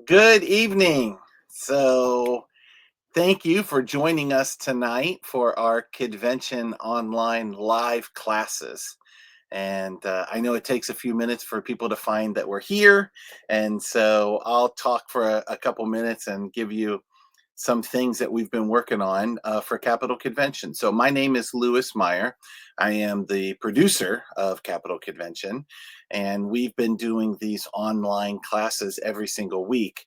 Good evening. Thank you for joining us tonight for our Convention Online live classes. And I know it takes a few minutes for people to find that we're here. And so I'll talk for a couple minutes and give you some things that we've been working on for Capital Convention. So my name is Lewis Meyer. I am the producer of Capital Convention, and we've been doing these online classes every single week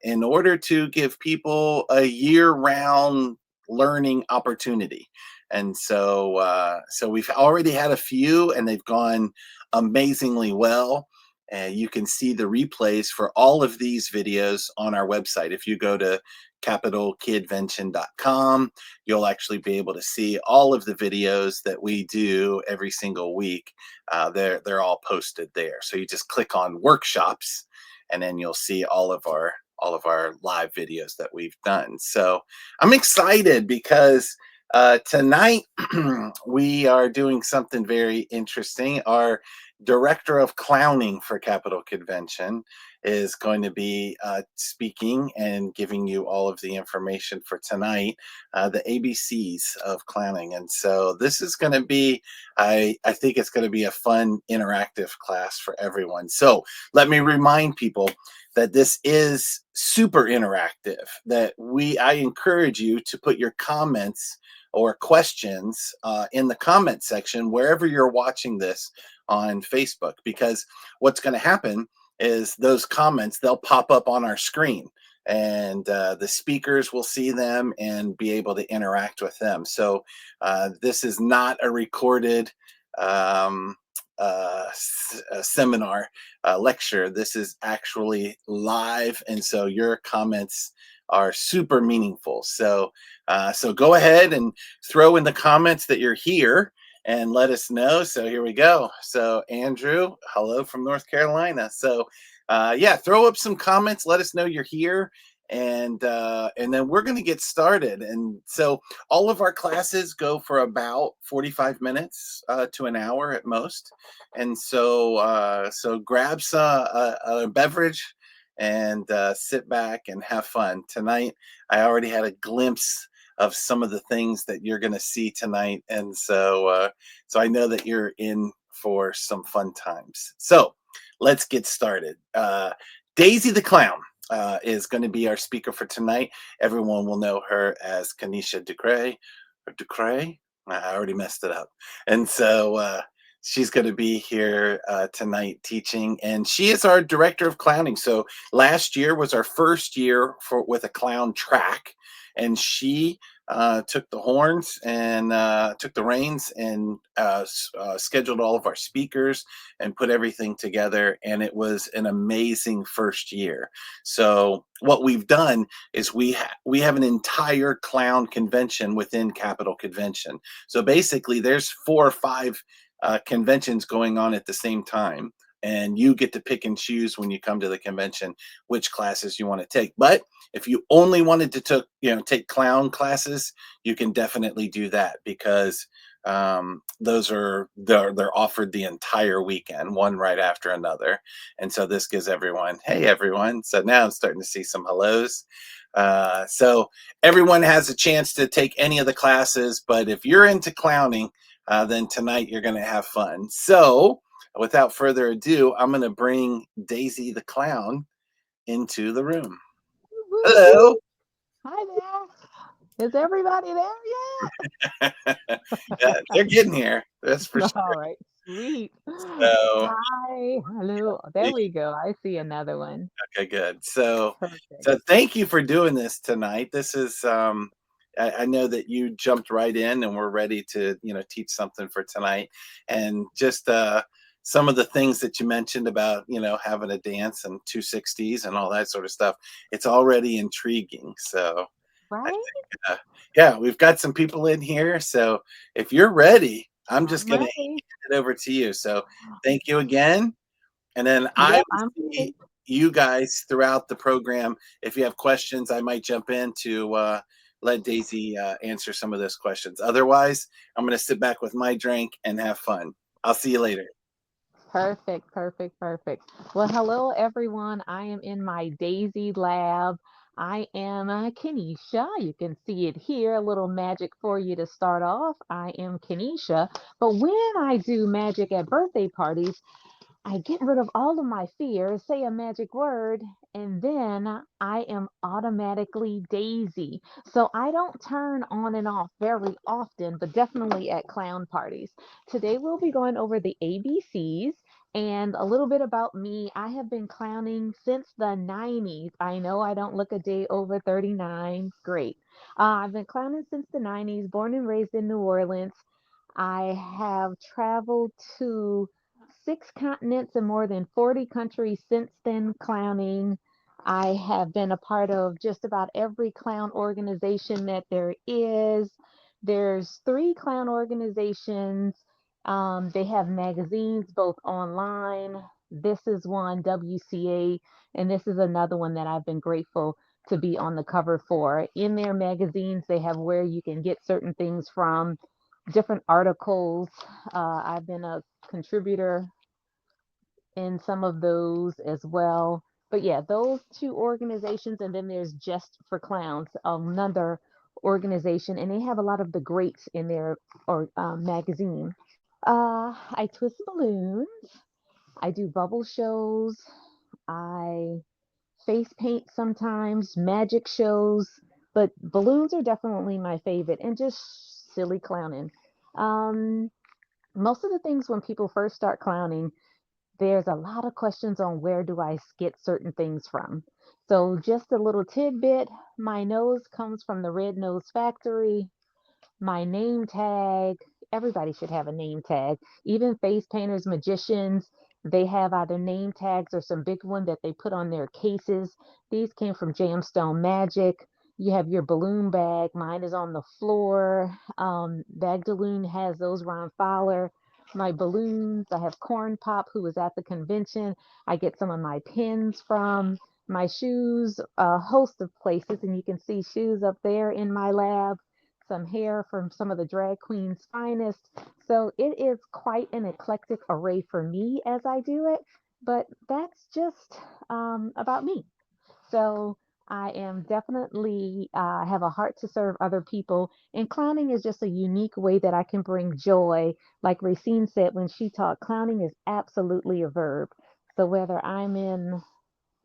in order to give people a year-round learning opportunity. And so we've already had a few, and they've gone amazingly well. You can see the replays for all of these videos on our website. If you go to capitalkidvention.com, you'll actually be able to see all of the videos that we do every single week. They're all posted there. So you just click on workshops, and then you'll see all of our live videos that we've done. So I'm excited because tonight we are doing something very interesting. Our director of clowning for Capital Convention is going to be speaking and giving you all of the information for tonight, the ABCs of clowning. And so this is going to be, I think it's going to be a fun, interactive class for everyone. So let me remind people that this is super interactive, that I encourage you to put your comments or questions in the comment section wherever you're watching this on Facebook, because what's going to happen is those comments, they'll pop up on our screen, and the speakers will see them and be able to interact with them. So this is not a recorded seminar lecture. This is actually live, and so your comments are super meaningful. So go ahead and throw in the comments that you're here and let us know. So here we go. So Andrew, hello from North Carolina. So yeah, throw up some comments. Let us know you're here, and then we're going to get started. And so all of our classes go for about 45 minutes to an hour at most. And so grab a beverage and sit back and have fun. Tonight, I already had a glimpse of some of the things that you're going to see tonight, and so I know that you're in for some fun times. So let's get started. Daisy the Clown is going to be our speaker for tonight. Everyone will know her as Kynisha Ducre, or Ducre. I already messed it up. And so she's going to be here tonight teaching, and she is our director of clowning. So last year was our first year with a clown track, and she took the horns and took the reins and scheduled all of our speakers and put everything together. And it was an amazing first year. So what we've done is we have an entire clown convention within Capital Convention. So basically, there's 4 or 5 conventions going on at the same time, and you get to pick and choose when you come to the convention which classes you want to take. But if you only wanted to take clown classes, you can definitely do that, because they're offered the entire weekend, one right after another. And so this gives everyone, hey everyone. So now I'm starting to see some hellos. So everyone has a chance to take any of the classes, but if you're into clowning, then tonight you're going to have fun. So without further ado, I'm going to bring Daisy the Clown into the room. Hello. Woo-hoo. Hi there. Is everybody there Yeah, they're getting here. That's for yet? sure. All right, sweet. So, Hi, hello. There we go. I see another one. okay, good. So Perfect. thank you for doing this tonight. This is I know that you jumped right in and we're ready to, teach something for tonight. And just some of the things that you mentioned about, having a dance and 260s and all that sort of stuff, it's already intriguing. So I Right? think yeah, we've got some people in here. So if you're ready, I'm just I'm gonna ready. hand it over to you. So thank you again. And then I Yep, will I'm see ready. you guys throughout the program. If you have questions, I might jump in to let Daisy answer some of those questions. Otherwise, I'm going to sit back with my drink and have fun. I'll see you later. Perfect, perfect, perfect. Well, hello everyone. I am in my Daisy lab. I am Kenisha. You can see it here, a little magic for you to start off. I am Kenisha. But when I do magic at birthday parties, I get rid of all of my fears, say a magic word, and then I am automatically Daisy. So I don't turn on and off very often, but definitely at clown parties. Today we'll be going over the ABCs and a little bit about me. I have been clowning since the 90s. I know I don't look a day over 39. Great. I've been clowning since the 90s, born and raised in New Orleans. I have traveled to 6 continents and more than 40 countries since then clowning. I have been a part of just about every clown organization that there is. There's 3 clown organizations. They have magazines both online. This is one, WCA, and this is another one that I've been grateful to be on the cover for. In their magazines, they have where you can get certain things from, different articles. I've been a contributor in some of those as well. But yeah, those 2 organizations, and then there's Just for Clowns, another organization, and they have a lot of the greats in their or magazine. I twist balloons. I do bubble shows. I face paint sometimes, magic shows, but balloons are definitely my favorite, and just silly clowning. Um, Most of the things when people first start clowning, there's a lot of questions on where do I get certain things from. So just a little tidbit, my nose comes from the Red Nose Factory. My name tag, everybody should have a name tag. Even face painters, magicians, they have either name tags or some big one that they put on their cases. These came from Jamstone Magic. You have your balloon bag. Mine is on the floor. Bagdaloon has those, Ron Fowler. My balloons, I have Corn Pop, who was at the convention. I get some of my pins from my shoes, a host of places, and you can see shoes up there in my lab, some hair from some of the drag queens' finest. So it is quite an eclectic array for me as I do it, but that's just about me. So I am definitely have a heart to serve other people, and clowning is just a unique way that I can bring joy. Like Racine said when she taught, clowning is absolutely a verb. So whether I'm in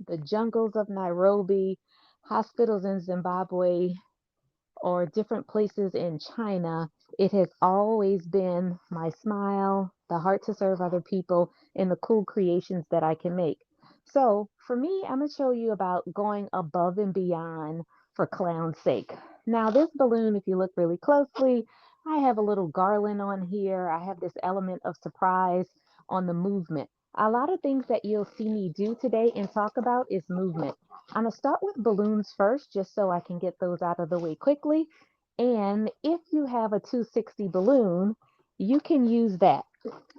the jungles of Nairobi, hospitals in Zimbabwe, or different places in China, it has always been my smile, the heart to serve other people, and the cool creations that I can make. So, for me, I'm going to show you about going above and beyond for clown's sake. Now, this balloon, if you look really closely, I have a little garland on here. I have this element of surprise on the movement. A lot of things that you'll see me do today and talk about is movement. I'm going to start with balloons first, just so I can get those out of the way quickly. And if you have a 260 balloon, you can use that.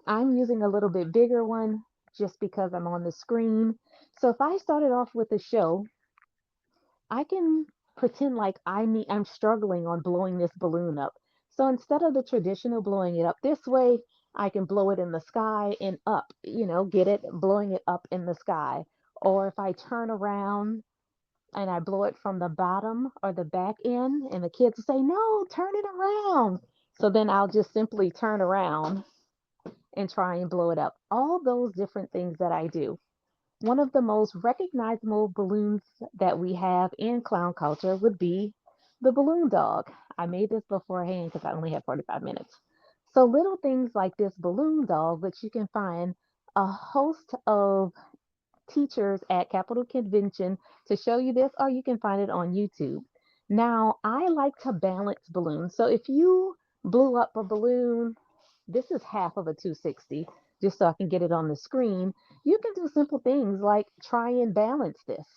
I'm using a little bit bigger one just because I'm on the screen. So if I started off with a show, I can pretend like I'm struggling on blowing this balloon up. So instead of the traditional blowing it up this way, I can blow it in the sky and up, get it, blowing it up in the sky. Or if I turn around and I blow it from the bottom or the back end, and the kids will say, "No, turn it around." So then I'll just simply turn around and try and blow it up. All those different things that I do. One of the most recognizable balloons that we have in clown culture would be the balloon dog. I made this beforehand because I only had 45 minutes. So little things like this balloon dog, which you can find a host of teachers at Capitol Convention to show you this, or you can find it on YouTube. Now, I like to balance balloons. So if you blew up a balloon, this is half of a 260, just so I can get it on the screen. You can do simple things like try and balance this.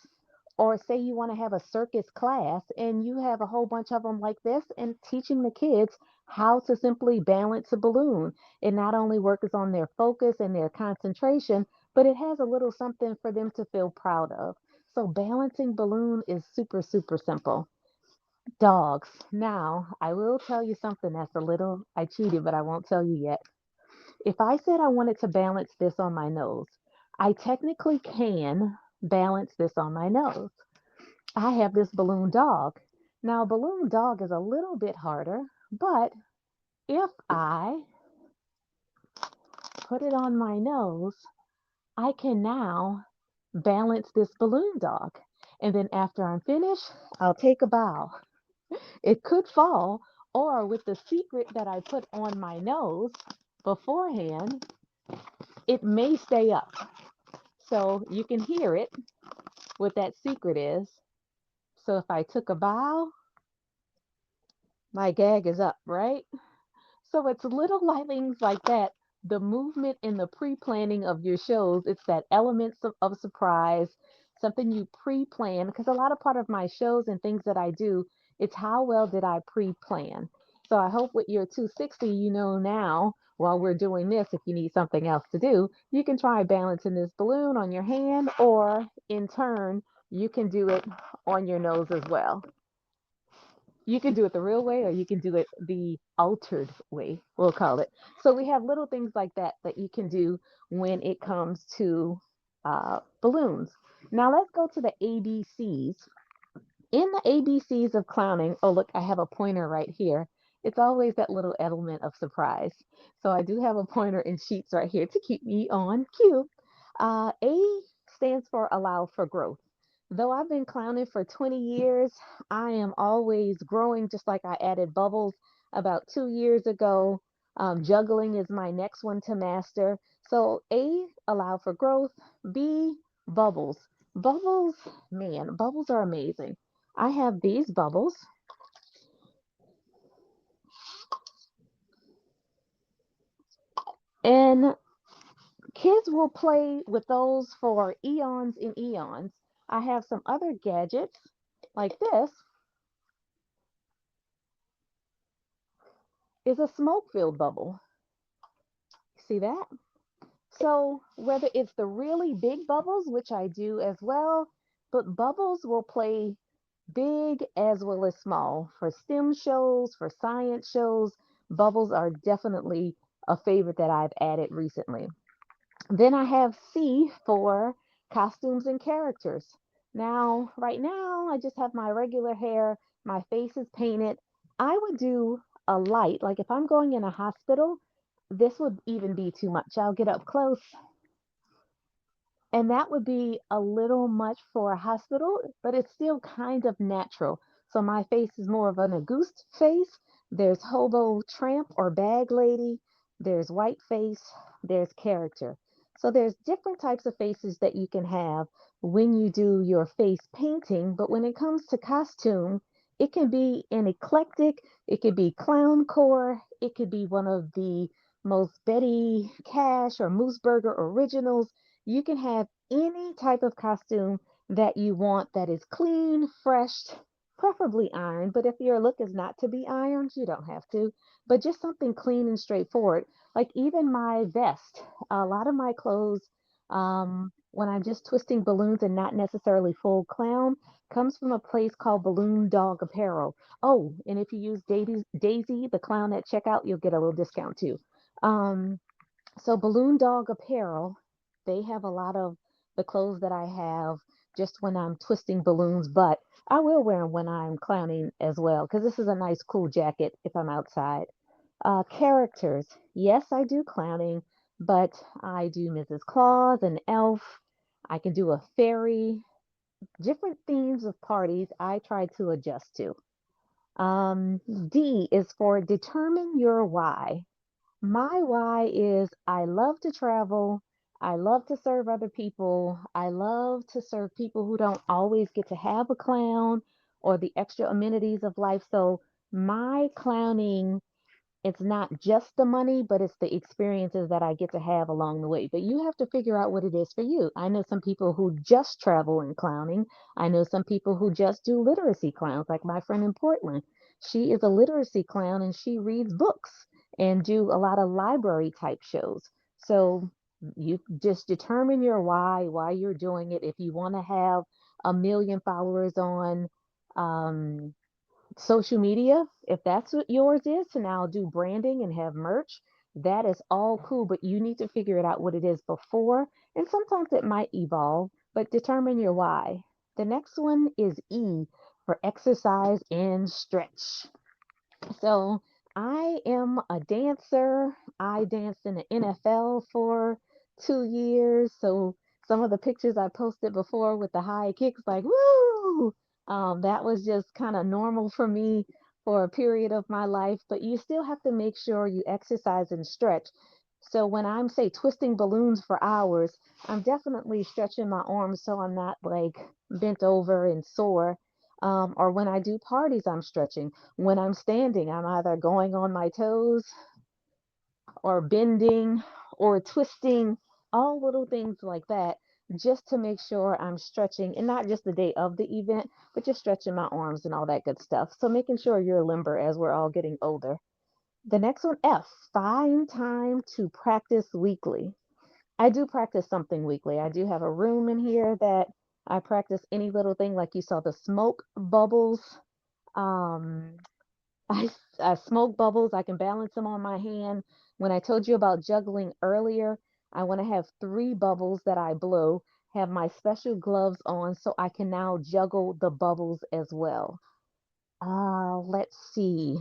Or say you want to have a circus class and you have a whole bunch of them like this, and teaching the kids how to simply balance a balloon. It not only works on their focus and their concentration, but it has a little something for them to feel proud of. So balancing balloon is super, super simple. Dogs. Now, I will tell you something that's a little, I cheated, but I won't tell you yet. If I said I wanted to balance this on my nose, I technically can balance this on my nose. I have this balloon dog. Now, a balloon dog is a little bit harder, but if I put it on my nose, I can now balance this balloon dog. And then after I'm finished, I'll take a bow. It could fall, or with the secret that I put on my nose beforehand, it may stay up. So you can hear it, what that secret is. So if I took a bow, my gag is up, right? So it's little like things like that. The movement and the pre-planning of your shows, it's that elements of surprise, something you pre-plan. Because a lot of part of my shows and things that I do, it's how well did I pre-plan. So I hope with your 260, you know now while we're doing this, if you need something else to do, you can try balancing this balloon on your hand, or in turn, you can do it on your nose as well. You can do it the real way, or you can do it the altered way, we'll call it. So we have little things like that that you can do when it comes to balloons. Now let's go to the ABCs. In the ABCs of clowning, oh, look, I have a pointer right here. It's always that little element of surprise. So I do have a pointer and sheets right here to keep me on cue. A stands for allow for growth. Though I've been clowning for 20 years, I am always growing, just like I added bubbles about 2 years ago. Juggling is my next one to master. So A, allow for growth. B, bubbles. Bubbles, man, bubbles are amazing. I have these bubbles, and kids will play with those for eons and eons. I have some other gadgets like this is a smoke filled bubble. See that? So whether it's the really big bubbles, which I do as well, but bubbles will play big as well as small. For STEM shows, for science shows, bubbles are definitely a favorite that I've added recently. Then I have C for costumes and characters. Now, right now, I just have my regular hair, my face is painted. I would do a light, like if I'm going in a hospital, this would even be too much. I'll get up close, and that would be a little much for a hospital, but it's still kind of natural. So my face is more of an Auguste face. There's hobo tramp or bag lady. There's white face. There's character. So there's different types of faces that you can have when you do your face painting. But when it comes to costume, it can be an eclectic. It could be clown core. It could be one of the most Betty Cash or Mooseburger originals. You can have any type of costume that you want that is clean, fresh, preferably ironed. But if your look is not to be ironed, you don't have to. But just something clean and straightforward. Like even my vest, a lot of my clothes, when I'm just twisting balloons and not necessarily full clown, comes from a place called Balloon Dog Apparel. Oh, and if you use Daisy, the clown at checkout, you'll get a little discount too. Um, so Balloon Dog Apparel, they have a lot of the clothes that I have just when I'm twisting balloons, but I will wear them when I'm clowning as well, because this is a nice cool jacket if I'm outside. Characters. Yes, I do clowning, but I do Mrs. Claus and Elf. I can do a fairy. Different themes of parties I try to adjust to. D is for determine your why. My why is I love to travel. I love to serve other people. I love to serve people who don't always get to have a clown or the extra amenities of life. So my clowning, it's not just the money, but it's the experiences that I get to have along the way. But you have to figure out what it is for you. I know some people who just travel in clowning. I know some people who just do literacy clowns, like my friend in Portland. She is a literacy clown and she reads books and do a lot of library type shows. So you just determine your why you're doing it. If you want to have a million followers on um, social media, if that's what yours is, to now do branding and have merch, That is all cool, but you need to figure it out what it is before, and sometimes it might evolve, but determine your why. The next one is E for exercise and stretch. So I am a dancer. I danced in the NFL for 2 years. So some of the pictures I posted before with the high kicks, like woo, that was just kind of normal for me for a period of my life. But you still have to make sure you exercise and stretch. So when I'm say twisting balloons for hours, I'm definitely stretching my arms so I'm not like bent over and sore. Or when I do parties, I'm stretching. When I'm standing, I'm either going on my toes or bending or twisting, all little things like that, just to make sure I'm stretching, and not just the day of the event, but just stretching my arms and all that good stuff. So making sure you're limber as we're all getting older. The next one, F, find time to practice weekly. I do practice something weekly. I do have a room in here that I practice any little thing, like you saw the smoke bubbles. Um, I smoke bubbles. I can balance them on my hand. When I told you about juggling earlier, I want to have 3 bubbles that I blow, have my special gloves on so I can now juggle the bubbles as well. Let's see.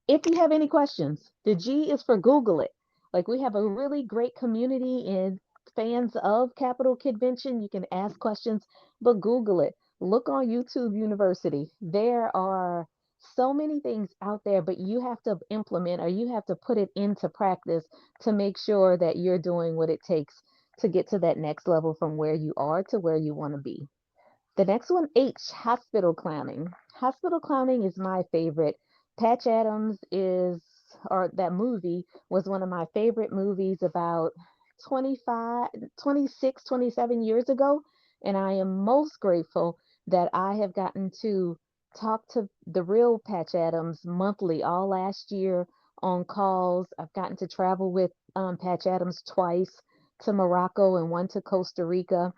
If you have any questions, the G is for Google it. Like we have a really great community and fans of Capital Convention. You can ask questions, but Google it. Look on YouTube University. There are so many things out there, but you have to implement or you have to put it into practice to make sure that you're doing what it takes to get to that next level from where you are to where you want to be. The next one, H, hospital clowning. Hospital clowning is my favorite. Patch Adams is, or that movie was one of my favorite movies about 25, 26, 27 years ago. And I am most grateful that I have gotten to talk to the real Patch Adams monthly all last year on calls. I've gotten to travel with Patch Adams twice to Morocco and one to Costa Rica.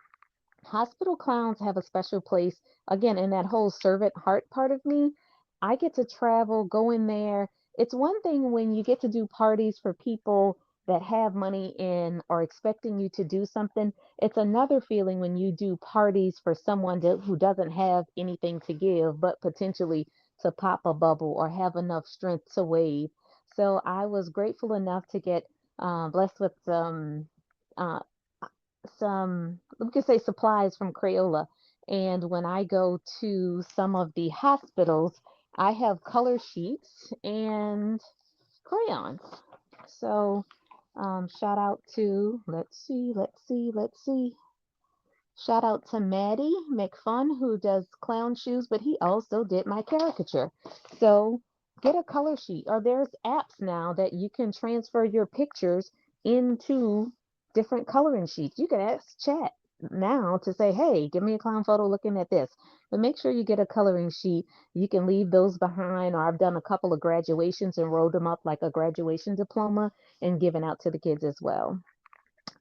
Hospital clowns have a special place. Again, in that whole servant heart part of me, I get to travel, go in there. It's one thing when you get to do parties for people that have money and are expecting you to do something. It's another feeling when you do parties for someone who doesn't have anything to give, but potentially to pop a bubble or have enough strength to wave. So I was grateful enough to get blessed with uh, some, we could say, supplies from Crayola. And when I go to some of the hospitals, I have color sheets and crayons. So, shout out to, let's see. Shout out to Maddie McFun, who does clown shoes, but he also did my caricature. So get a color sheet, or there's apps now that you can transfer your pictures into different coloring sheets. You can ask chat now to say, hey, give me a clown photo looking at this. But make sure you get a coloring sheet. You can leave those behind, or I've done a couple of graduations and rolled them up like a graduation diploma and given out to the kids as well.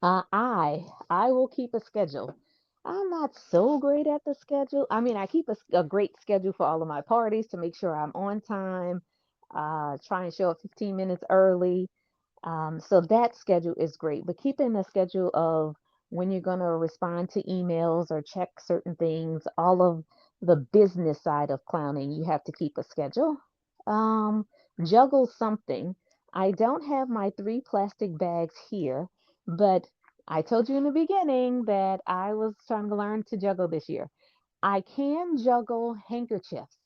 I will keep a schedule. I'm not so great at the schedule. I mean, I keep a great schedule for all of my parties to make sure I'm on time. Try and show up 15 minutes early. So that schedule is great. But keeping a schedule of when you're going to respond to emails or check certain things, all of the business side of clowning, you have to keep a schedule. Um, Juggle something. I don't have my 3 plastic bags here, but I told you in the beginning that I was trying to learn to juggle this year. I can juggle handkerchiefs.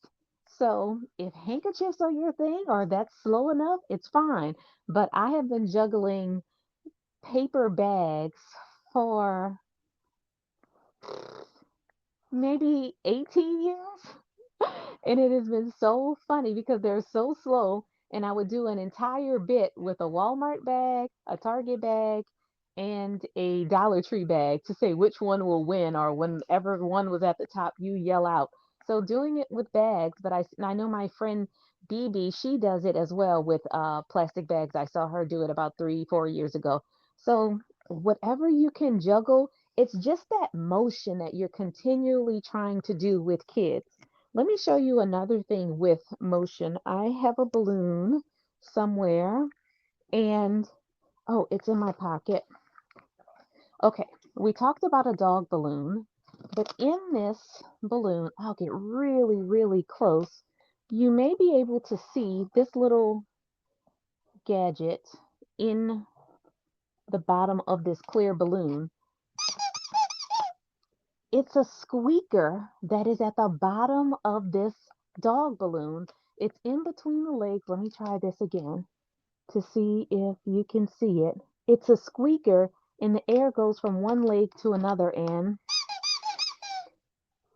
So if handkerchiefs are your thing or that's slow enough, it's fine. But I have been juggling paper bags for maybe 18 years. And it has been so funny because they're so slow. And I would do an entire bit with a Walmart bag, a Target bag, and a Dollar Tree bag to say which one will win, or whenever one was at the top, you yell out. So doing it with bags, but I know my friend BB, she does it as well with plastic bags. I saw her do it about 3, 4 years ago. So whatever you can juggle, it's just that motion that you're continually trying to do with kids. Let me show you another thing with motion. I have a balloon somewhere, and Oh, it's in my pocket. Okay, we talked about a dog balloon, but in this balloon, I'll get really, really close. You may be able to see this little gadget in the bottom of this clear balloon. It's a squeaker that is at the bottom of this dog balloon. It's in between the legs. Let me try this again to see if you can see it. It's a squeaker, and the air goes from one leg to another, and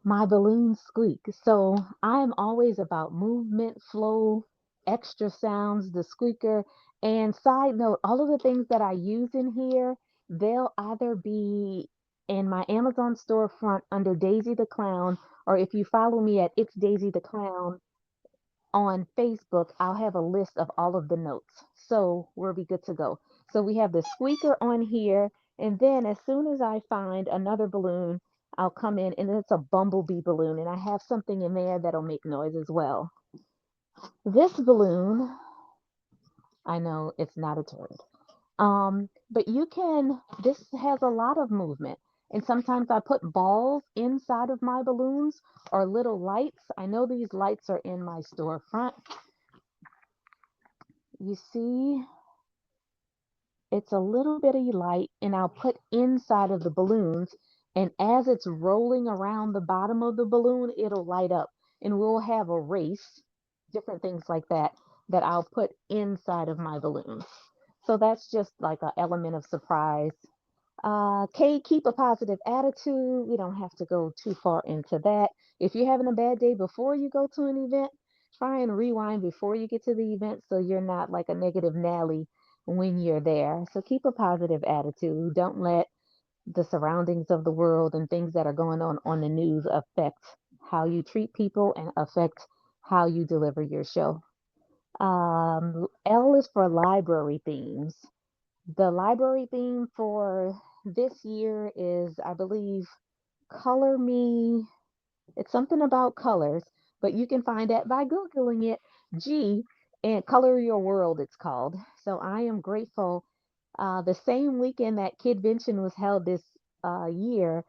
my balloons squeak. So I'm always about movement, flow, extra sounds, the squeaker. And side note, all of the things that I use in here, they'll either be in my Amazon storefront under Daisy the Clown, or if you follow me at It's Daisy the Clown on Facebook, I'll have a list of all of the notes. So we'll be good to go. So we have the squeaker on here. And then as soon as I find another balloon, I'll come in and it's a bumblebee balloon. And I have something in there that'll make noise as well. This balloon, I know it's not a turd. But you can, this has a lot of movement. And sometimes I put balls inside of my balloons or little lights. I know these lights are in my storefront. You see, it's a little bitty light, and I'll put inside of the balloons. And as it's rolling around the bottom of the balloon, it'll light up. And we'll have a race, different things like that, that I'll put inside of my balloons. So that's just like an element of surprise. K, keep a positive attitude. We don't have to go too far into that. If you're having a bad day before you go to an event, try and rewind before you get to the event so you're not like a negative Nelly when you're there. So keep a positive attitude. Don't let the surroundings of the world and things that are going on the news affect how you treat people and affect how you deliver your show. L is for library themes. The library theme for this year is, I believe, Color Me. It's something about colors, but you can find that by Googling it. G and Color Your World, it's called. So I am grateful. The same weekend that Kidvention was held this year,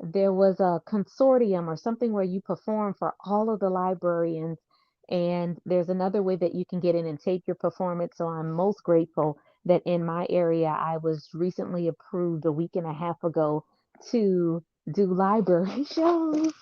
there was a consortium or something where you perform for all of the librarians. And there's another way that you can get in and tape your performance. So I'm most grateful that in my area, I was recently approved a week and a half ago to do library shows.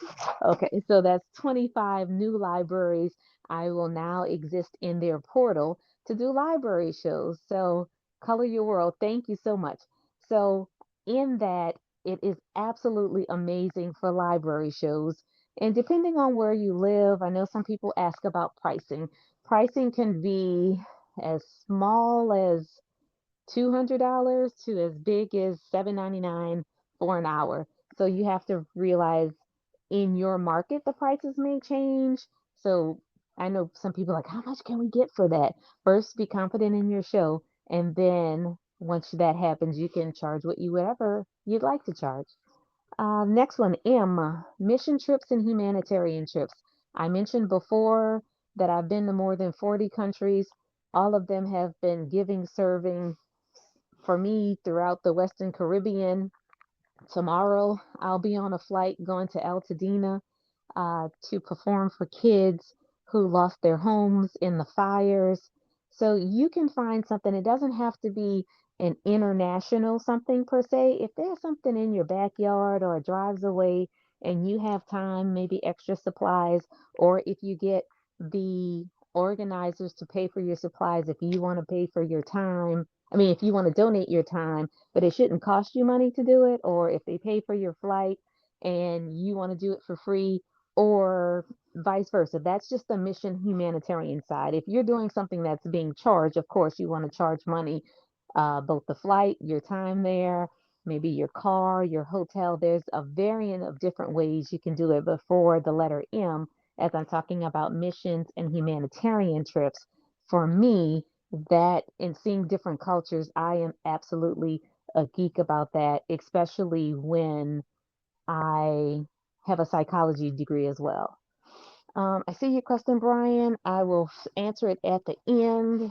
Okay, so that's 25 new libraries. I will now exist in their portal to do library shows. So, Color Your World, thank you so much. So, in that, it is absolutely amazing for library shows. And depending on where you live, I know some people ask about pricing. Pricing can be as small as $200 to as big as $7.99 for an hour. So you have to realize in your market the prices may change. So I know some people are like, how much can we get for that? First, be confident in your show, and then once that happens, you can charge what you whatever you'd like to charge. Next one, M, mission trips and humanitarian trips. I mentioned before that I've been to more than 40 countries. All of them have been giving, serving, for me throughout the Western Caribbean. Tomorrow, I'll be on a flight going to Altadena to perform for kids who lost their homes in the fires. So you can find something. It doesn't have to be an international something per se. If there's something in your backyard or drives away and you have time, maybe extra supplies, or if you get the organizers to pay for your supplies, if you want to pay for your time, I mean, if you want to donate your time, but it shouldn't cost you money to do it, or if they pay for your flight and you want to do it for free, or vice versa. That's just the mission humanitarian side. If you're doing something that's being charged, of course, you want to charge money, both the flight, your time there, maybe your car, your hotel. There's a variant of different ways you can do it before the letter M, as I'm talking about missions and humanitarian trips. For me, that in seeing different cultures, I am absolutely a geek about that, especially when I have a psychology degree as well. I see your question, Brian. I will answer it at the end.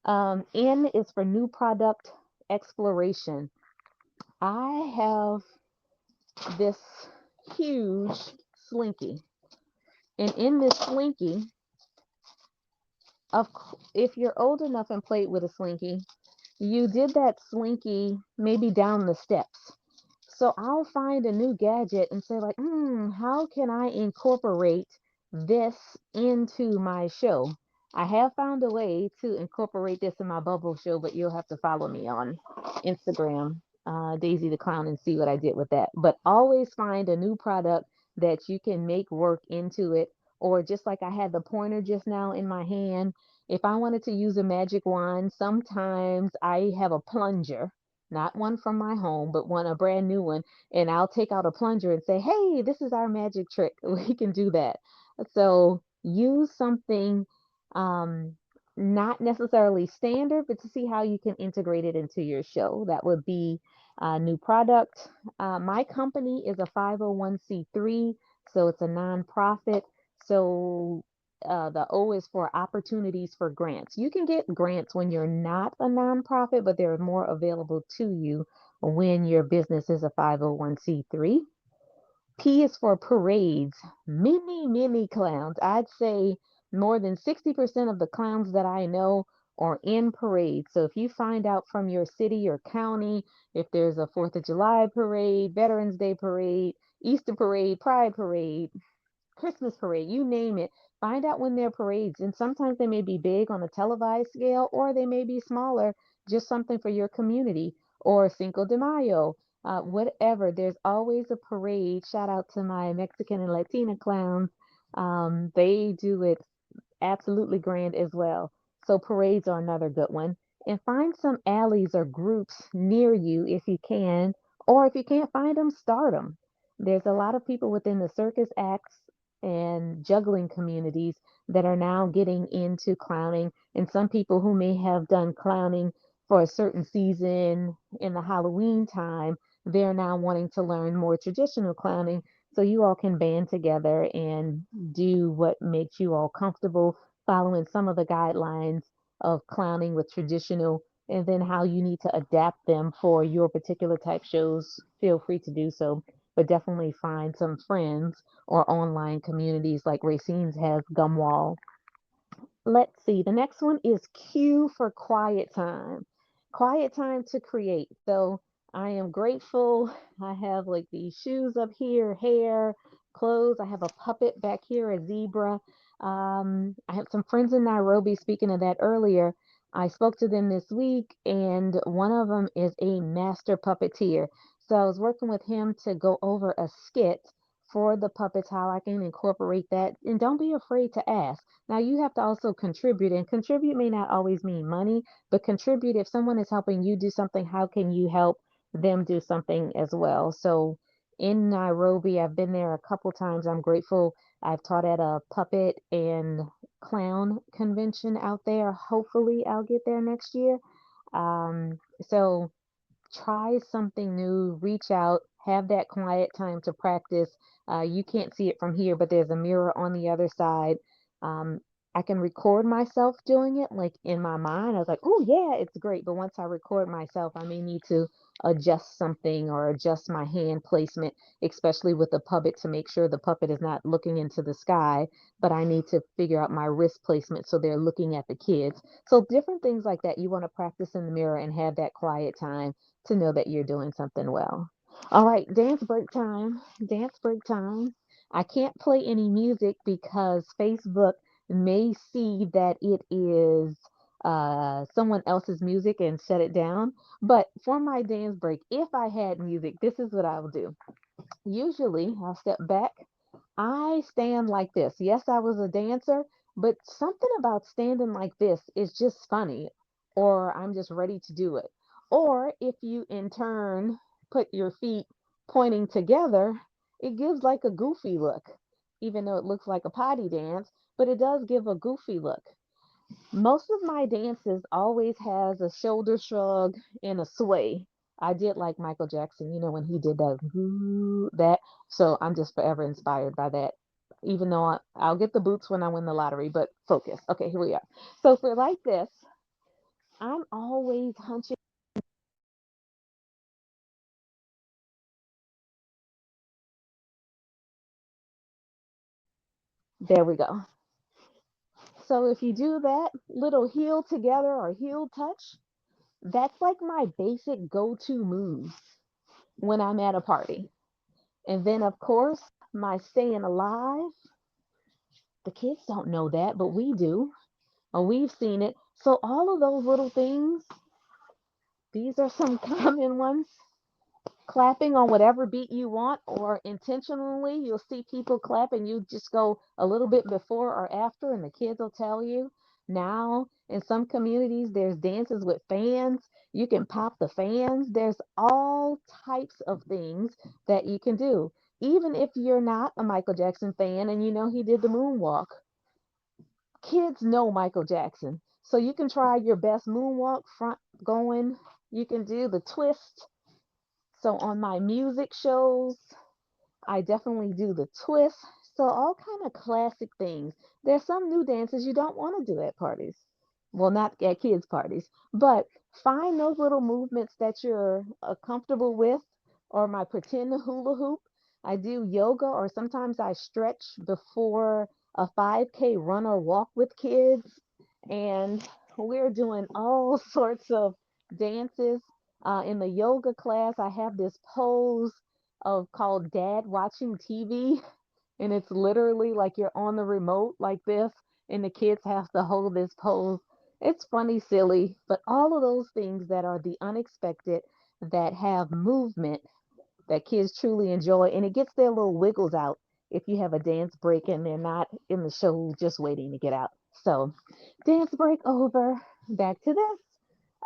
N is for new product exploration. I have this huge slinky, and in this slinky, if you're old enough and played with a slinky, you did that slinky maybe down the steps. So I'll find a new gadget and say like, how can I incorporate this into my show? I have found a way to incorporate this in my bubble show, but you'll have to follow me on Instagram, Daisy the Clown, and see what I did with that. But always find a new product that you can make work into it. Or just like I had the pointer just now in my hand, if I wanted to use a magic wand, sometimes I have a plunger, not one from my home, but one, a brand new one, and I'll take out a plunger and say, "Hey, this is our magic trick." We can do that. So use something um, not necessarily standard, but to see how you can integrate it into your show. That would be a new product. My company is a 501c3, so it's a nonprofit. So the O is for opportunities for grants. You can get grants when you're not a nonprofit, but there are more available to you when your business is a 501c3. P is for parades. Many, many clowns. I'd say more than 60% of the clowns that I know are in parades. So if you find out from your city or county if there's a 4th of July parade, Veterans Day parade, Easter parade, Pride parade, Christmas parade, you name it. Find out when there are parades. And sometimes they may be big on a televised scale, or they may be smaller, just something for your community, or Cinco de Mayo, whatever. There's always a parade. Shout out to my Mexican and Latina clowns. They do it absolutely grand as well. So parades are another good one. And find some alleys or groups near you if you can, or if you can't find them, start them. There's a lot of people within the circus acts and juggling communities that are now getting into clowning, and some people who may have done clowning for a certain season in the Halloween time, they're now wanting to learn more traditional clowning. So you all can band together and do what makes you all comfortable, following some of the guidelines of clowning with traditional, and then how you need to adapt them for your particular type shows. Feel free to do so, but definitely find some friends or online communities like Racine's has Gumwall. Let's see. The next one is Q for quiet time. Quiet time to create. So I am grateful. I have like these shoes up here, hair, clothes. I have a puppet back here, a zebra. I have some friends in Nairobi. Speaking of that earlier, I spoke to them this week, and one of them is a master puppeteer. So I was working with him to go over a skit for the puppets, how I can incorporate that. And don't be afraid to ask. Now you have to also contribute, and contribute may not always mean money, but contribute if someone is helping you do something, how can you help them do something as well? So in Nairobi, I've been there a couple times. I'm grateful. I've taught at a puppet and clown convention out there. Hopefully, I'll get there next year. So try something new, reach out, have that quiet time to practice. You can't see it from here, but there's a mirror on the other side. Um, I can record myself doing it, like in my mind. I was like, oh, yeah, it's great. But once I record myself, I may need to adjust something or adjust my hand placement, especially with the puppet, to make sure the puppet is not looking into the sky. But I need to figure out my wrist placement so they're looking at the kids. So, different things like that, you want to practice in the mirror and have that quiet time to know that you're doing something well. All right, dance break time. Dance break time. I can't play any music because Facebook may see that it is someone else's music and shut it down. But for my dance break, if I had music, this is what I will do. Usually, I'll step back. I stand like this. Yes, I was a dancer, but something about standing like this is just funny, or I'm just ready to do it. Or if you in turn put your feet pointing together, it gives like a goofy look, even though it looks like a potty dance, but it does give a goofy look. Most of my dances always has a shoulder shrug and a sway. I did like Michael Jackson, when he did that, that. So I'm just forever inspired by that. Even though I'll get the boots when I win the lottery, but focus. Okay, here we are. So for like this, I'm always hunching. There we go. So if you do that little heel together or heel touch, that's like my basic go-to move when I'm at a party. And then, of course, my staying alive. The kids don't know that, but we do, or we've seen it. So all of those little things, these are some common ones. Clapping on whatever beat you want, or intentionally, you'll see people clap and you just go a little bit before or after, and the kids will tell you. Now, in some communities, there's dances with fans. You can pop the fans. There's all types of things that you can do. Even if you're not a Michael Jackson fan and you know he did the moonwalk, kids know Michael Jackson. So you can try your best moonwalk front going. You can do the twist. So on my music shows, I definitely do the twist. So all kind of classic things. There's some new dances you don't want to do at parties. Well, not at kids' parties, but find those little movements that you're comfortable with. Or my pretend hula hoop. I do yoga, or sometimes I stretch before a 5K run or walk with kids. And we're doing all sorts of dances. In the yoga class, I have this pose of called Dad Watching TV, and it's literally like you're on the remote like this, and the kids have to hold this pose. It's funny, silly, but all of those things that are the unexpected, that have movement, that kids truly enjoy, and it gets their little wiggles out if you have a dance break and they're not in the show just waiting to get out. So, dance break over. Back to this.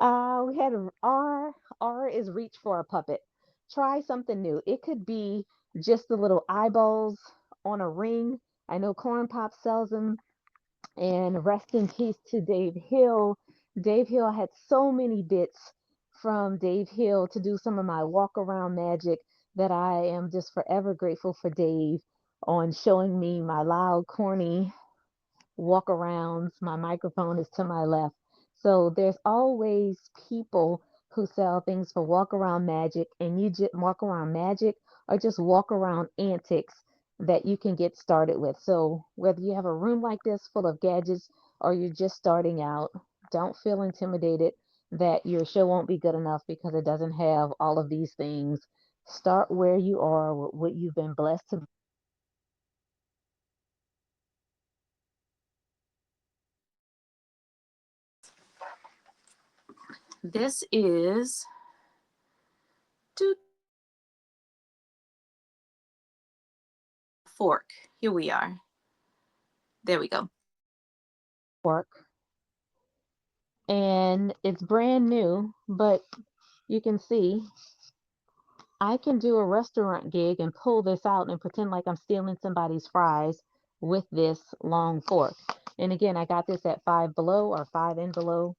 We had R. R is reach for a puppet. Try something new. It could be just the little eyeballs on a ring. I know Corn Pop sells them. And rest in peace to Dave Hill. Dave Hill had so many bits from Dave Hill to do some of my walk around magic, that I am just forever grateful for Dave on showing me my loud, corny walk arounds. My microphone is to my left. So there's always people who sell things for walk around magic, and you just walk around magic or just walk around antics that you can get started with. So whether you have a room like this full of gadgets or you're just starting out, don't feel intimidated that your show won't be good enough because it doesn't have all of these things. Start where you are with what you've been blessed to. This is fork. Here we are. There we go. Work. And it's brand new, but you can see I can do a restaurant gig and pull this out and pretend like I'm stealing somebody's fries with this long fork. And again, I got this at Five Below or Five and Below.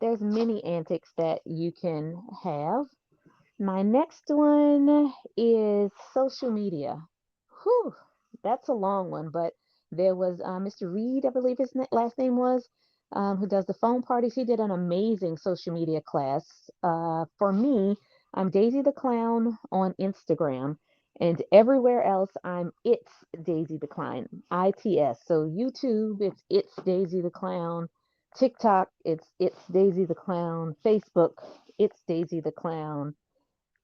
There's many antics that you can have. My next one is social media. Whew, that's a long one, but there was Mr. Reed, I believe his last name was, who does the phone parties. He did an amazing social media class. For me, I'm Daisy the Clown on Instagram, and everywhere else, I'm It's Daisy the Clown, ITS. So YouTube, it's Daisy the Clown. TikTok, it's Daisy the Clown. Facebook, it's Daisy the Clown.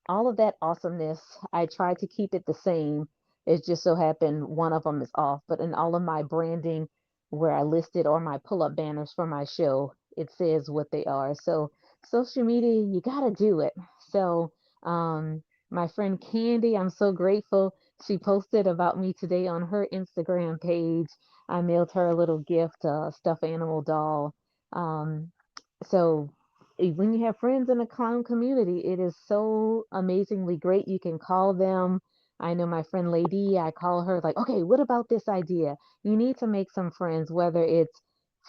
All of that awesomeness, I try to keep it the same. It just so happened one of them is off, but in all of my branding where I listed, or my pull-up banners for my show, it says what they are. So social media, you gotta do it. So my friend Candy, I'm so grateful. She posted about me today on her Instagram page. I mailed her a little gift, a stuffed animal doll. Um, so when you have friends in the clown community, it is so amazingly great. You can call them. I know my friend Lady, I call her like, okay, what about this idea? You need to make some friends, whether it's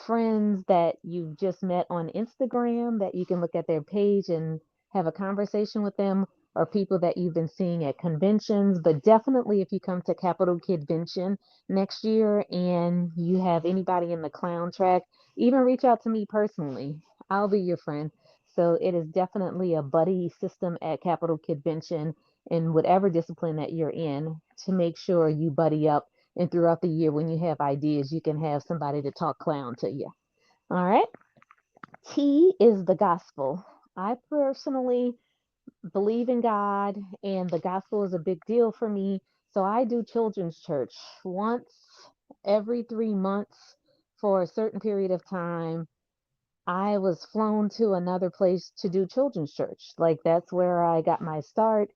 friends that you've just met on Instagram that you can look at their page and have a conversation with them, or people that you've been seeing at conventions. But definitely, if you come to Capital Kidvention next year and you have anybody in the clown track, even reach out to me personally. I'll be your friend. So it is definitely a buddy system at Capital Convention in whatever discipline that you're in to make sure you buddy up. And throughout the year, when you have ideas, you can have somebody to talk clown to you. All right. T is the gospel. I personally believe in God, and the gospel is a big deal for me. So I do children's church once every 3 months for a certain period of time. I was flown to another place to do children's church. Like that's where I got my start.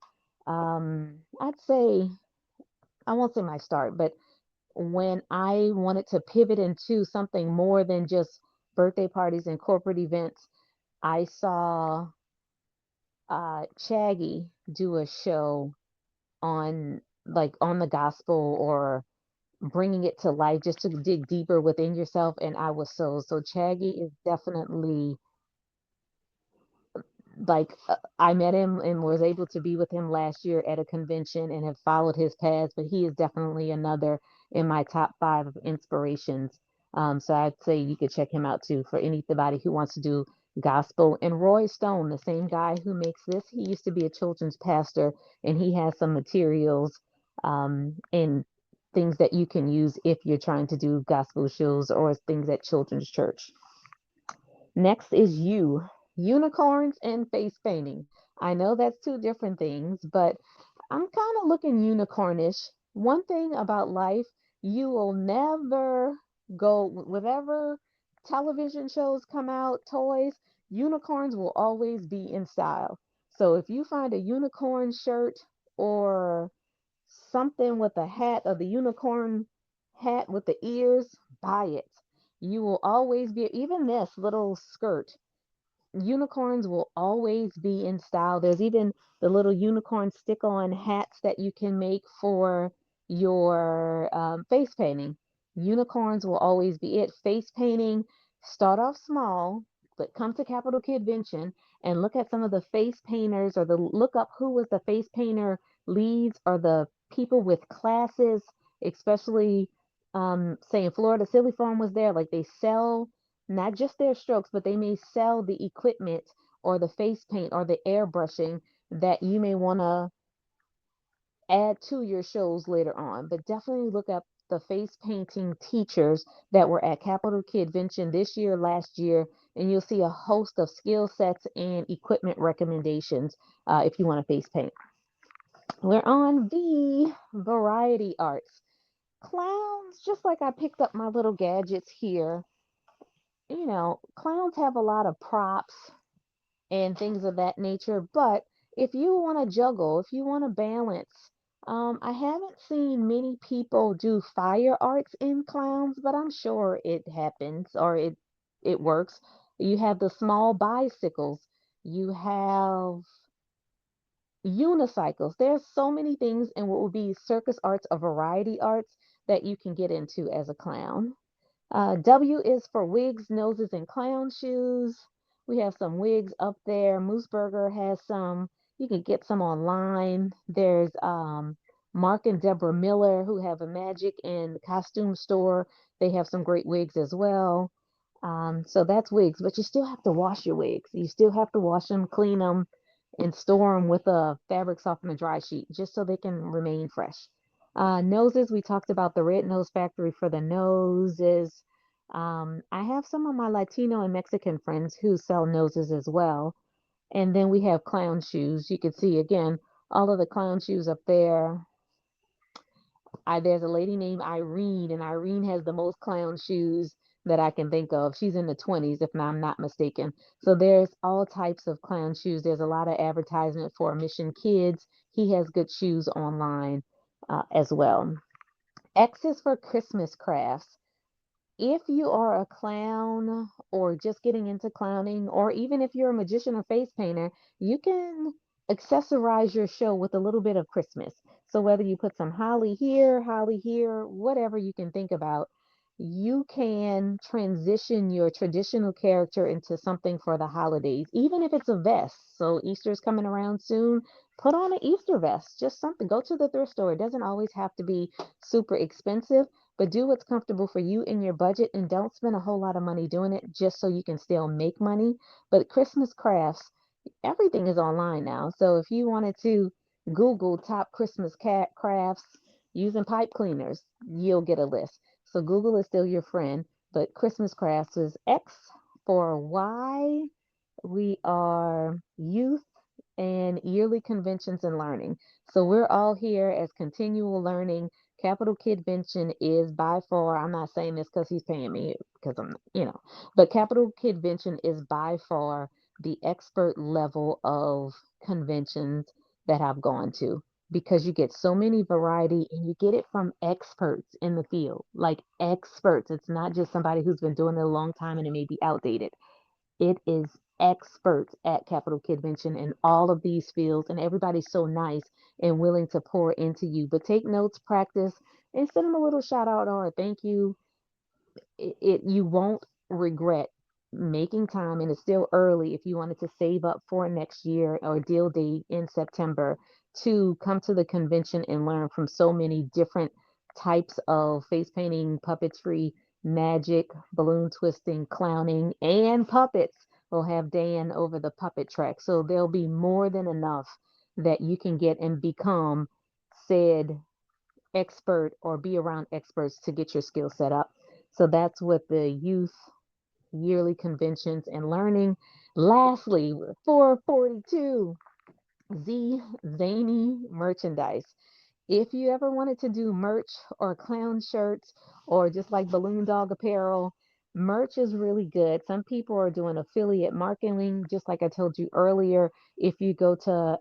I'd say, I won't say my start, but when I wanted to pivot into something more than just birthday parties and corporate events, I saw Shaggy do a show on on the gospel or bringing it to life just to dig deeper within yourself, and I was so Shaggy is definitely I met him and was able to be with him last year at a convention and have followed his paths, but he is definitely another in my top five of inspirations. So I'd say you could check him out too for anybody who wants to do gospel. And Roy Stone, the same guy who makes this, he used to be a children's pastor, and he has some materials and things that you can use if you're trying to do gospel shows or things at children's church. Next is unicorns and face painting. I know that's two different things, but I'm kind of looking unicornish. One thing about life, you will never go, whatever television shows come out, toys, unicorns will always be in style. So if you find a unicorn shirt or something with a hat of the unicorn hat with the ears, buy it. You will always be, even this little skirt, unicorns will always be in style. There's even the little unicorn stick on hats that you can make for your face painting. Unicorns will always be it. Face painting, start off small, but come to Capital Convention and look at some of the face painters or the look up who was the face painter leads or the people with classes, especially say in Florida, Silly Farm was there. Like they sell not just their strokes, but they may sell the equipment or the face paint or the airbrushing that you may want to add to your shows later on. But definitely look up the face painting teachers that were at Capital Convention this year, last year, and you'll see a host of skill sets and equipment recommendations if you want to face paint. We're on the variety arts. Clowns, just like I picked up my little gadgets here, clowns have a lot of props and things of that nature. But if you want to juggle, if you want to balance, I haven't seen many people do fire arts in clowns, but I'm sure it happens or it works. You have the small bicycles. You have unicycles. There's so many things in what would be circus arts or variety arts that you can get into as a clown. W is for wigs, noses, and clown shoes. We have some wigs up there. Mooseburger has some. You can get some online. There's Mark and Deborah Miller who have a magic and costume store. They have some great wigs as well. So that's wigs, but you still have to wash your wigs. You still have to wash them, clean them, and store them with a fabric softener dry sheet just so they can remain fresh. Noses, we talked about the Red Nose Factory for the noses. I have some of my Latino and Mexican friends who sell noses as well. And then we have clown shoes. You can see again all of the clown shoes up there. There's a lady named Irene, and Irene has the most clown shoes that I can think of. She's in the 20s, if I'm not mistaken. So there's all types of clown shoes. There's a lot of advertisement for Mission Kids. He has good shoes online as well. X is for Christmas crafts. If you are a clown or just getting into clowning, or even if you're a magician or face painter, you can accessorize your show with a little bit of Christmas. So whether you put some holly here, whatever you can think about, you can transition your traditional character into something for the holidays, even if it's a vest. So Easter's coming around soon. Put on an Easter vest, just something. Go to the thrift store. It doesn't always have to be super expensive, but do what's comfortable for you and your budget, and don't spend a whole lot of money doing it just so you can still make money. But Christmas crafts, everything is online now. So if you wanted to Google top Christmas crafts using pipe cleaners, you'll get a list. So Google is still your friend, but Christmas crafts is X for Y. We are youth and yearly conventions and learning. So we're all here as continual learning. Capital Kidvention is by far, I'm not saying this because he's paying me, because but Capital Kidvention is by far the expert level of conventions that I've gone to, because you get so many variety and you get it from experts in the field, like experts. It's not just somebody who's been doing it a long time and it may be outdated. It is experts at Capital Kidvention in all of these fields, and everybody's so nice and willing to pour into you. But take notes, practice, and send them a little shout out or a thank you. You won't regret making time, and it's still early if you wanted to save up for next year or deal date in September to come to the convention and learn from so many different types of face painting, puppetry, magic, balloon twisting, clowning, and puppets. We'll have Dan over the puppet track, so there'll be more than enough that you can get and become said expert or be around experts to get your skill set up. So that's what the youth yearly conventions and learning. Lastly, 442 Zany merchandise. If you ever wanted to do merch or clown shirts or just like balloon dog apparel, merch is really good. Some people are doing affiliate marketing, just like I told you earlier. If you go to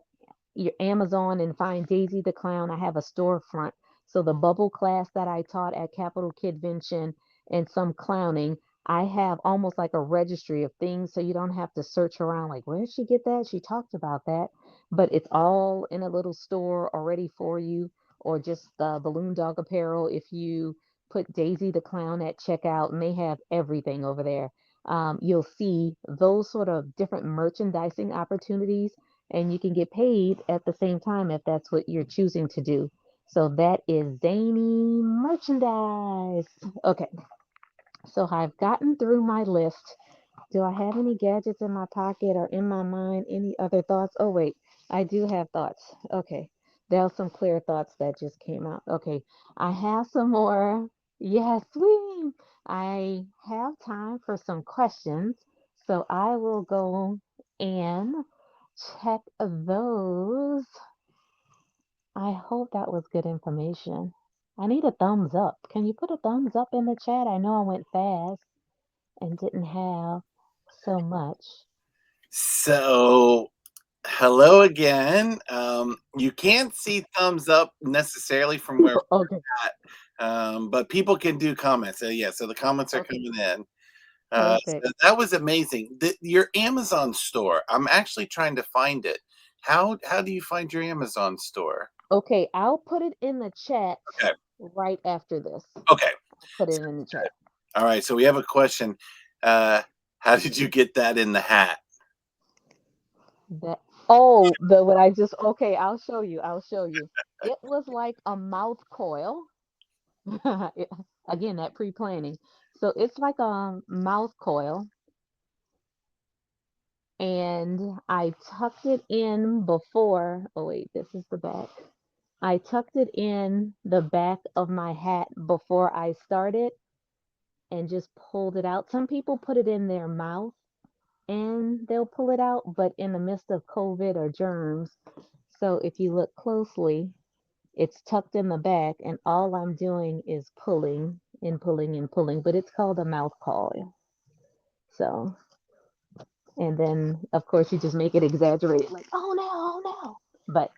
your Amazon and find Daisy the Clown, I have a storefront. So the bubble class that I taught at Capital Kidvention and some clowning, I have almost like a registry of things, so you don't have to search around like, where did she get that? She talked about that. But it's all in a little store already for you, or just balloon dog apparel. If you put Daisy the Clown at checkout, and they have everything over there. You'll see those sort of different merchandising opportunities, and you can get paid at the same time if that's what you're choosing to do. So that is zany merchandise. Okay, so I've gotten through my list. Do I have any gadgets in my pocket or in my mind? Any other thoughts? Oh, wait, I do have thoughts. Okay, there are some clear thoughts that just came out. Okay, I have some more. Yes, we. I have time for some questions, so I will go and check those. I hope that was good information. I need a thumbs up. Can you put a thumbs up in the chat? I know I went fast and didn't have so much. So, hello again. You can't see thumbs up necessarily from where Okay, we're at, but people can do comments. So, yeah, so the comments are okay, coming in. perfect. So that was amazing. Your Amazon store. I'm actually trying to find it. How do you find your Amazon store? Okay, I'll put it in the chat Okay. right after this. Okay. Put it in the chat. All right. So we have a question. Uh, how did you get that in the hat? That oh, the what I just okay, I'll show you. I'll show you. It was like a mouth coil. Yeah, again, that pre-planning. So it's like a mouth coil, and I tucked it in before. Oh wait, this is the back. I tucked it in the back of my hat before I started and just pulled it out. Some people put it in their mouth and they'll pull it out, but in the midst of COVID or germs. So if you look closely, it's tucked in the back, and all I'm doing is pulling and pulling and pulling, but it's called a mouth coil. So, and then of course you just make it exaggerated, like, oh no, oh no. But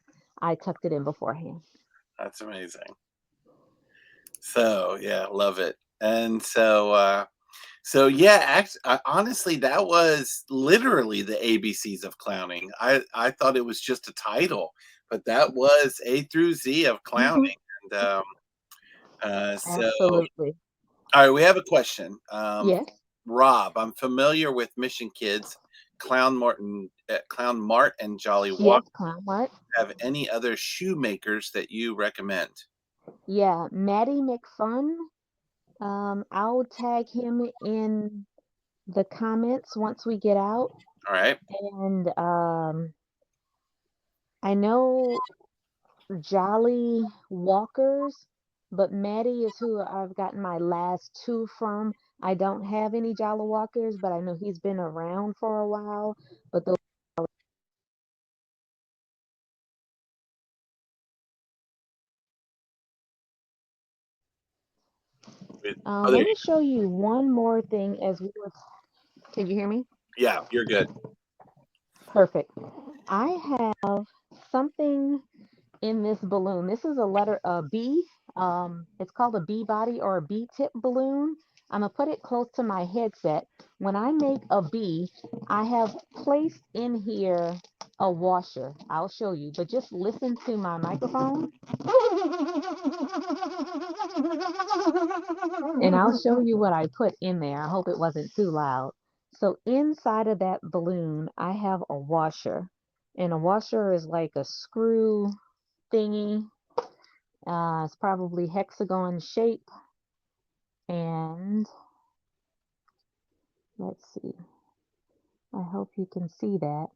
I tucked it in beforehand. That's amazing. So yeah, love it. And so yeah, honestly, that was literally the ABCs of clowning. I thought it was just a title, but that was A through Z of clowning. Mhm. And so, Absolutely. all right, we have a question. Yes. Rob, I'm familiar with Mission Kids, Clown Mart, and Jolly Walk. Yes, Clown Mart. Have any other shoemakers that you recommend? Yeah, Maddie McFun. I'll tag him in the comments once we get out. All right. And I know Jolly Walkers, but Maddie is who I've gotten my last two from. I don't have any Jolly Walkers, but I know he's been around for a while. But the With let other, me show you one more thing as we were. Can you hear me? yeah, you're good. Perfect. I have something in this balloon. This is a letter a B. It's called a B body or a B tip balloon. I'm gonna put it close to my headset. When I make a B, I have placed in here a washer. I'll show you, but just listen to my microphone and I'll show you what I put in there. I hope it wasn't too loud. So inside of that balloon, I have a washer. And a washer is like a screw thingy. It's probably hexagon shape. And let's see. I hope you can see that.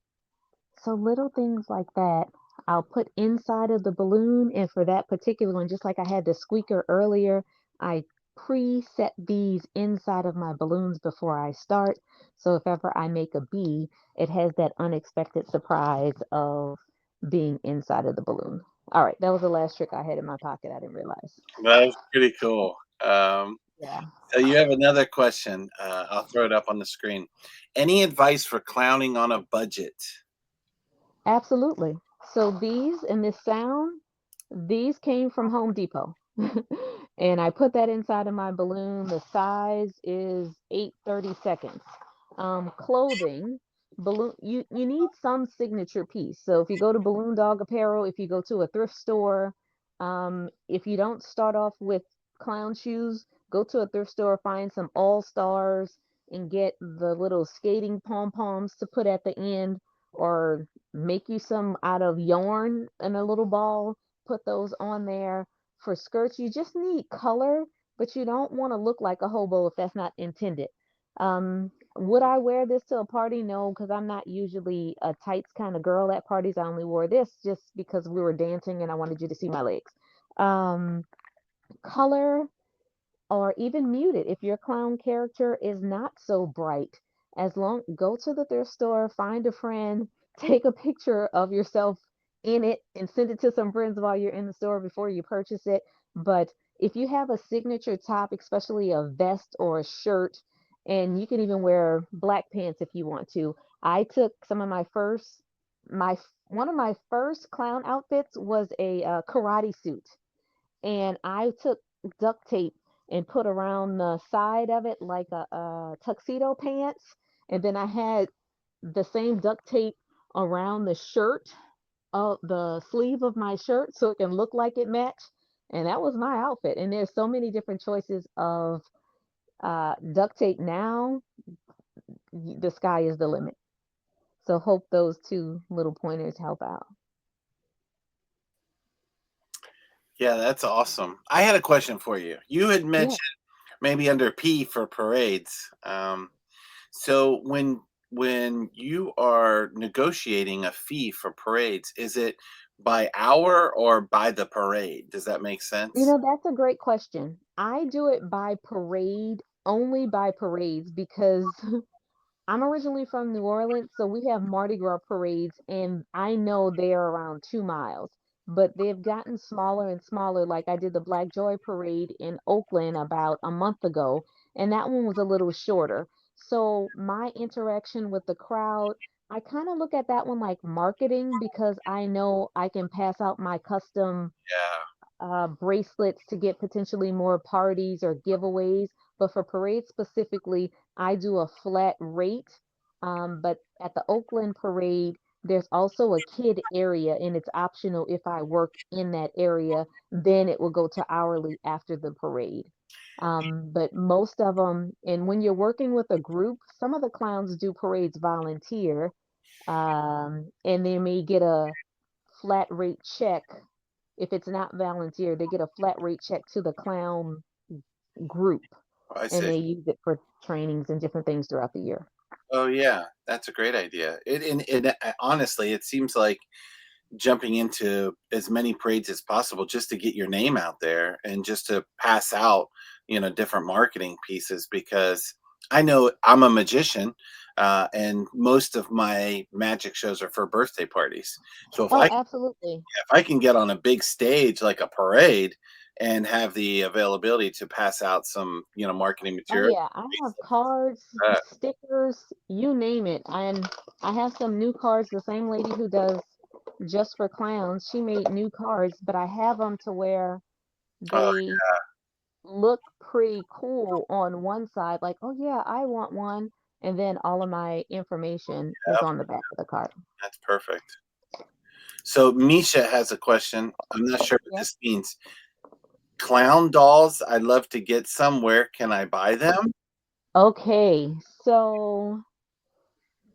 So little things like that, I'll put inside of the balloon. And for that particular one, just like I had the squeaker earlier, I preset these inside of my balloons before I start. So if ever I make a bee, it has that unexpected surprise of being inside of the balloon. All right, that was the last trick I had in my pocket. I didn't realize. That was pretty cool. Yeah. So you have another question. I'll throw it up on the screen. Any advice for clowning on a budget? Absolutely. So these and this sound, these came from Home Depot. And I put that inside of my balloon. The size is 8/32. Clothing, balloon, you need some signature piece. So if you go to Balloon Dog Apparel, if you go to a thrift store, if you don't start off with clown shoes, go to a thrift store, find some All Stars and get the little skating pom poms to put at the end, or make you some out of yarn and a little ball, put those on there. For skirts, you just need color, but you don't want to look like a hobo if that's not intended. Would I wear this to a party? No, because I'm not usually a tights kind of girl at parties. I only wore this just because we were dancing and I wanted you to see my legs. Um, Color, or even muted if your clown character is not so bright. As long go to the thrift store, find a friend, take a picture of yourself in it and send it to some friends while you're in the store before you purchase it. But if you have a signature top, especially a vest or a shirt, and you can even wear black pants if you want to. I took some of my one of my first clown outfits was a karate suit, and I took duct tape and put around the side of it like a tuxedo pants, and then I had the same duct tape around the shirt of the sleeve of my shirt so it can look like it matched. And that was my outfit. And there's so many different choices of duct tape now. The sky is the limit. So hope those two little pointers help out. Yeah, that's awesome. I had a question for you. You had Yeah. mentioned maybe under P for parades. So when you are negotiating a fee for parades, is it by hour or by the parade? Does that make You sense? know, that's a great question. I do it by parade, only by parades, because I'm originally from New Orleans, so we have Mardi Gras parades, and I know they're around 2 miles, but they've gotten smaller and smaller. Like I did the Black Joy parade in Oakland about a month ago, and that one was a little shorter. So my interaction with the crowd, I kind of look at that one like marketing because I know I can pass out my custom Yeah. bracelets to get potentially more parties or giveaways. But for parades specifically, I do a flat rate. But at the Oakland parade, there's also a kid area, and it's optional if I work in that area, then it will go to hourly after the parade. But most of them, and when you're working with a group, some of the clowns do parades volunteer, and they may get a flat rate check. If it's not volunteer, they get a flat rate check to the clown group, I and see. they use it for trainings and different things throughout the year. Oh yeah, that's a great idea. Honestly, it seems like jumping into as many parades as possible just to get your name out there and just to pass out, different marketing pieces because I know I'm a magician, and most of my magic shows are for birthday parties. So Oh, absolutely. if I can get on a big stage like a parade and have the availability to pass out some, marketing Oh material, yeah, I have cards, uh, stickers, you name it. And I have some new cards. The same lady who does Just for Clowns, she made new cards, but I have them to where oh they look pretty cool on one side, like, oh yeah, I want one. And then all of my information is yeah, on the back of the card. that's perfect. So Misha has a question. I'm not sure what Yep. this means. Clown dolls, I'd love to get some. Where can I buy them? Okay, so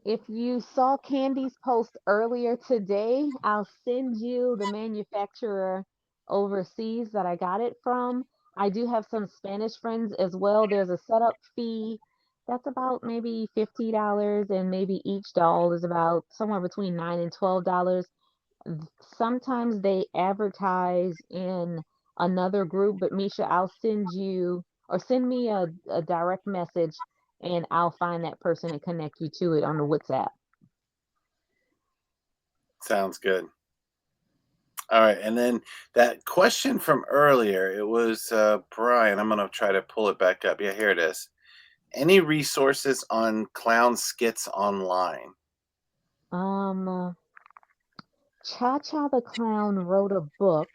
if you saw Candy's post earlier today, I'll send you the manufacturer overseas that I got it from. I do have some Spanish friends as well. There's a setup fee that's about maybe $50, and maybe each doll is about somewhere between $9 and $12. Sometimes they advertise in another group, but Misha, I'll send you or send me a direct message and I'll find that person and connect you to it on the WhatsApp. Sounds good. All right, and then that question from earlier, it was Brian. I'm gonna try to pull it back up. Yeah, here it is. Any resources on clown skits online? Um, Cha Cha the Clown wrote a book.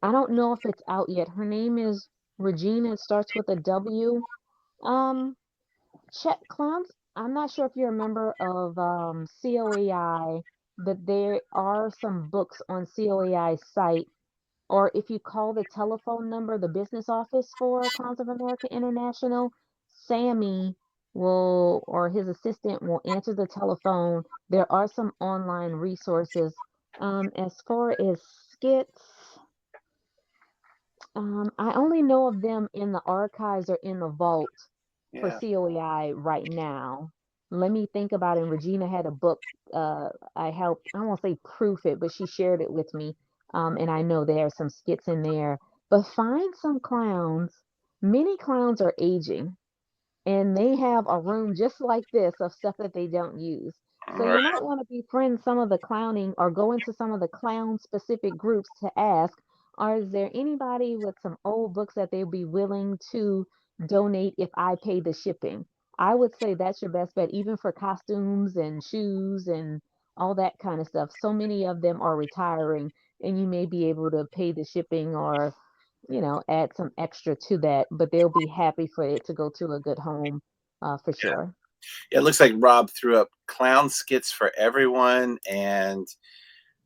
I don't know if it's out yet. Her name is Regina. It starts with a W. Um, Check Clowns. I'm not sure if you're a member of COAI, but there are some books on COAI's site, or if you call the telephone number, the business office for Clowns of America International, Sammy will, or his assistant will answer the telephone. There are some online resources. As far as skits, I only know of them in the archives or in the vault for Yeah. COEI right now. Let me think about it. And Regina had a book. I helped, I won't say proof it, but she shared it with me. And I know there are some skits in there. But find some clowns. Many clowns are aging, and they have a room just like this of stuff that they don't use. All So you right. might want to befriend some of the clowning or go into some of the clown specific groups to ask, or is there anybody with some old books that they'd be willing to donate if I pay the shipping? I would say that's your best bet, even for costumes and shoes and all that kind of stuff. So many of them are retiring, and you may be able to pay the shipping or add some extra to that, but they'll be happy for it to go to a good home, for sure. Yeah, it looks like Rob threw up clown skits for everyone and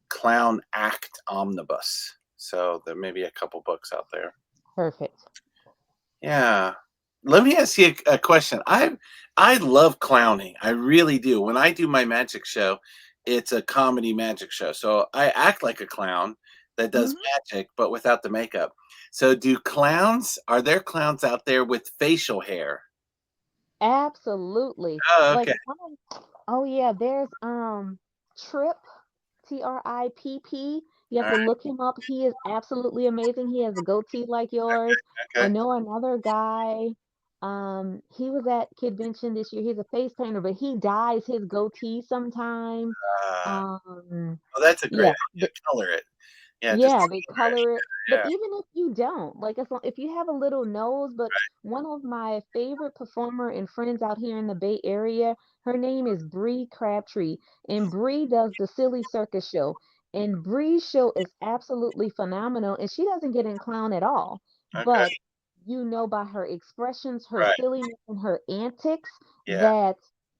clown act omnibus. So there may be a couple books out there. Perfect. Yeah. Let me ask you a question. I love clowning. I really do. When I do my magic show, it's a comedy magic show. So I act like a clown that does Hmm. magic, but without the makeup. So are there clowns out there with facial hair? Absolutely. Oh, Like okay. oh yeah, there's Trip, Tripp. You All have to right. look him up. He is absolutely amazing. He has a goatee like yours. I Okay. know another guy. He was at Kidvention this year. He's a face painter, but he dyes his goatee sometime. Uh, Um, oh, that's a great yeah, idea. Color it. Yeah, just yeah, they color it. But yeah. even if you don't, like if you have a little nose, but one of my favorite performer and friends out here in the Bay Area, her name is Bree Crabtree, and Bree does the Silly Circus show. And Bree's show is absolutely phenomenal, and she doesn't get in clown at all. Okay. But by her expressions, her Right. silliness, and her antics Yeah. that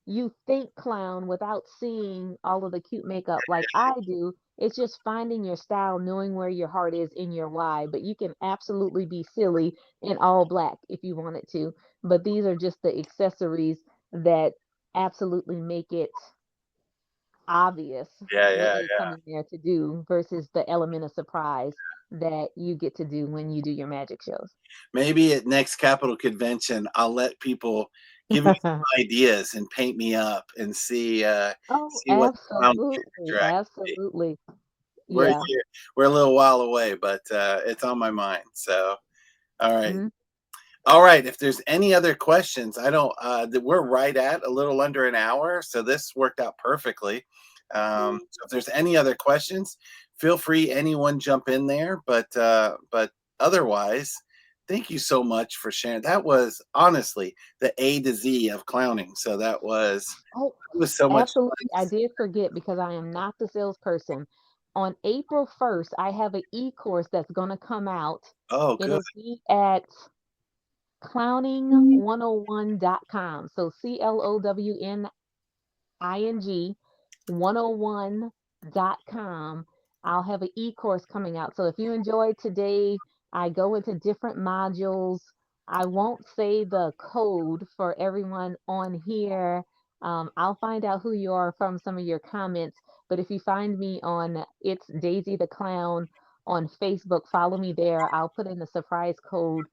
you think clown without seeing all of the cute makeup like I do. It's just finding your style, knowing where your heart is in your why. But you can absolutely be silly in all black if you wanted to. But these are just the accessories that absolutely make it obvious Yeah. what Yeah. you're coming there to do versus the element of surprise. that you get to do when you do your magic shows. Maybe at next Capitol convention, I'll let people give me some ideas and paint me up and see Oh, see what the clown absolutely, character I can be. absolutely. We're Yeah. here. We're a little while away, but it's on my mind. So, all right. Mhm. All right. If there's any other questions, I don't. We're right at a little under an hour, so this worked out perfectly. So if there's any other questions, feel free. Anyone jump in there. But otherwise, thank you so much for sharing. That was honestly the A to Z of clowning. So Oh, that was so much absolutely. I fun. did forget because I am not the salesperson. On April 1st, I have an e-course that's going to come out. Oh, good. It'll be at clowning101.com. So clowning101.com. I'll have an e-course coming out. So if you enjoyed today, I go into different modules. I won't say the code for everyone on here. I'll find out who you are from some of your comments. But if you find me on It's Daisy the Clown on Facebook, follow me there. I'll put in a surprise code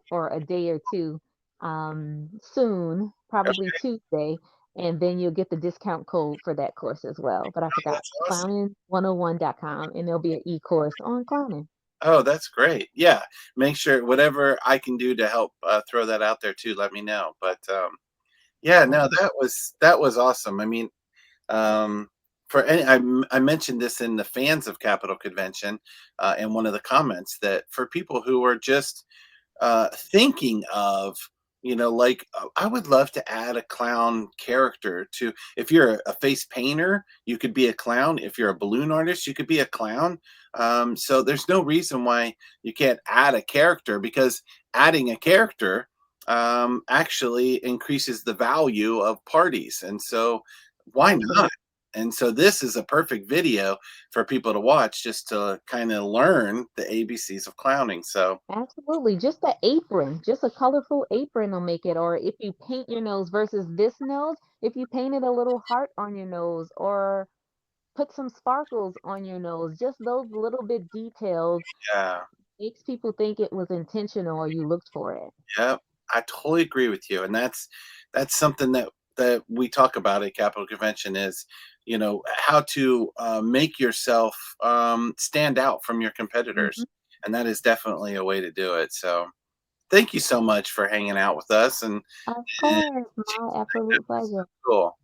for a day or two soon, probably Tuesday, and then you'll get the discount code for that course as well. But I forgot That's awesome. clowning101.com, and there'll be an e-course on clowning. Oh, that's great. Yeah, make sure whatever I can do to help throw that out there too. Let me know. But yeah, no, Awesome. that was awesome. I mean, um, I mentioned this in the fans of Capitol Convention in one of the comments that for people who are just thinking of, like I would love to add a clown character to. If you're a face painter, you could be a clown. If you're a balloon artist, you could be a clown. So there's no reason why you can't add a character, because adding a character actually increases the value of parties, and so why not? Absolutely. And so this is a perfect video for people to watch, just to kind of learn the ABCs of clowning. So Absolutely. Just the apron, just a colorful apron will make it. Or if you paint your nose versus this nose, if you painted a little heart on your nose or put some sparkles on your nose, just those little bit details yeah. makes people think it was intentional or you looked for it. Yep, I totally agree with you, and that's something that we talk about at Capitol Convention is, how to make yourself stand out from your Mhm. competitors, and that is definitely a way to do it. So, thank you so much for hanging out with us, Of and course, my absolute pleasure. cool.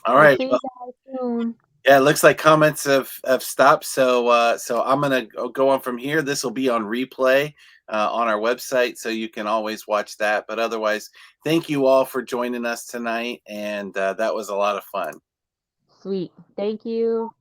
All I'll right. see you Well, guys soon. yeah, it looks like comments have stopped. So I'm gonna go on from here. This will be on replay on our website, so you can always watch that. But otherwise, thank you all for joining us tonight, and that was a lot of fun. Sweet. Thank you.